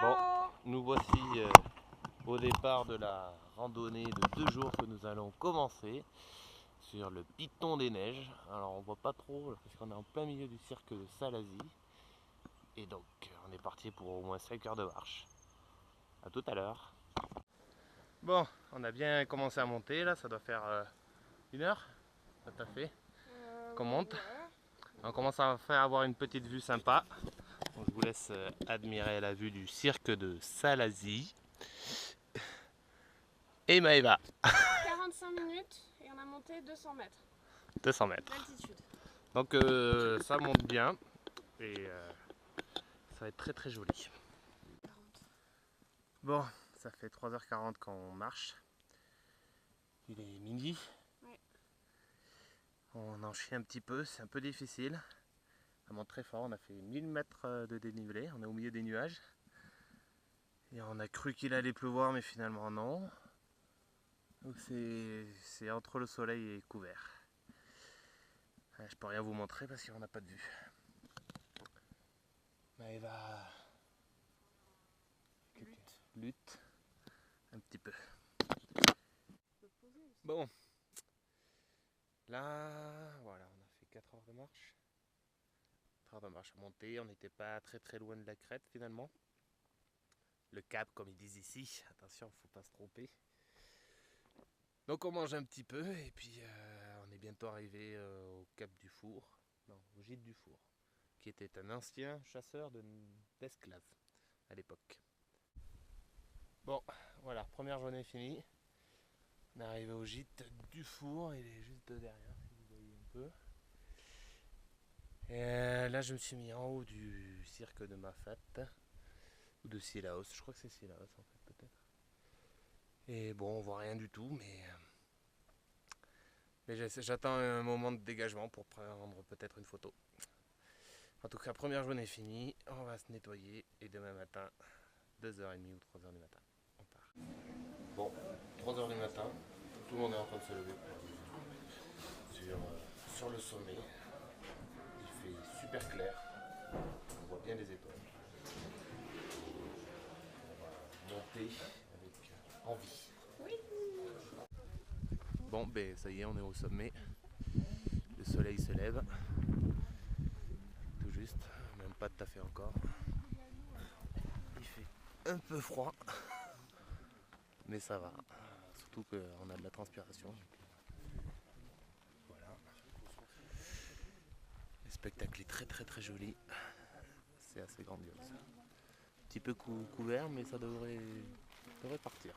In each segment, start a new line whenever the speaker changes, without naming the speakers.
Bon, nous voici au départ de la randonnée de 2 jours que nous allons commencer sur le Piton des Neiges. Alors on voit pas trop parce qu'on est en plein milieu du cirque de Salazie. Et donc on est parti pour au moins 5 heures de marche. A tout à l'heure. Bon, on a bien commencé à monter là, ça doit faire 1 heure. Tout à fait. Qu'on monte. On commence à avoir une petite vue sympa. Donc, je vous laisse admirer la vue du cirque de Salazie. Et Maëva.
45 minutes et on a monté 200 mètres.
200 mètres.
D'altitude.
Donc ça monte bien et ça va être très très joli. Bon, ça fait 3h40 qu'on marche. Il est midi.
Ouais.
On en chie un petit peu, c'est un peu difficile. Ça monte très fort, on a fait 1000 mètres de dénivelé, on est au milieu des nuages. Et on a cru qu'il allait pleuvoir mais finalement non. Donc c'est entre le soleil et couvert. Je peux rien vous montrer parce qu'on n'a pas de vue. Maëva lutte un petit peu. Bon, là voilà, on a fait 4 heures de marche. 4 heures de marche à monter, on n'était pas très loin de la crête finalement. Le cap comme ils disent ici, attention, faut pas se tromper. Donc on mange un petit peu et puis on est bientôt arrivé au cap du Four, non, au gîte du Four, qui était un ancien chasseur d'esclaves à l'époque. Bon, voilà, première journée finie. On est arrivé au gîte du Four, il est juste derrière, si vous voyez un peu. Et là, je me suis mis en haut du cirque de Mafat, ou de Sillaos, je crois que c'est Sillaos en fait, peut-être. Et bon, on voit rien du tout, mais j'attends un moment de dégagement pour prendre peut-être une photo. En tout cas, première journée finie, on va se nettoyer et demain matin, 2h30 ou 3h du matin, on part. Bon, 3h du matin, tout le monde est en train de se lever sur le sommet. Il fait super clair, on voit bien les étoiles. On va monter avec envie.
Oui.
Bon, ben ça y est, on est au sommet. Le soleil se lève. Tout juste, même pas tout à fait encore. Il fait un peu froid, mais ça va. Surtout qu'on a de la transpiration. Voilà. Le spectacle est très joli. C'est assez grandiose. Un petit peu couvert, mais ça devrait partir.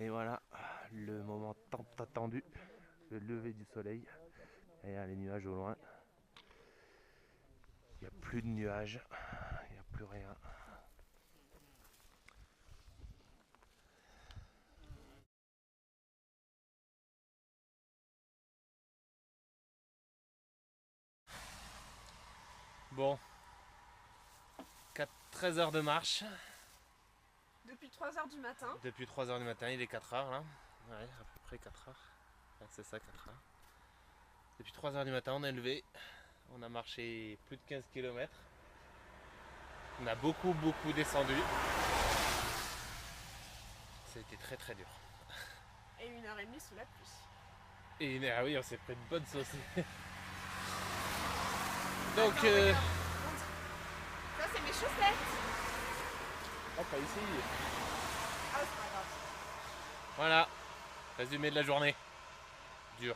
Et voilà, le moment tant attendu, le lever du soleil. Et là, les nuages au loin. Il n'y a plus de nuages, il n'y a plus rien. Bon, 13 heures de marche.
Depuis 3 h du matin.
Depuis 3 heures du matin, il est 4 heures là. Ouais, à peu près 4 heures. Ouais, c'est ça, 4 heures. Depuis 3 heures du matin, on est levé. On a marché plus de 15 km. On a beaucoup descendu. C'était très dur.
Et 1h30 sous la pluie.
Et ah oui, on s'est pris une bonne sauce. Donc.
Attends, ça, c'est mes chaussettes.
Oh, pas ici.
Ah, c'est pas grave.
Voilà. Résumé de la journée. Dur.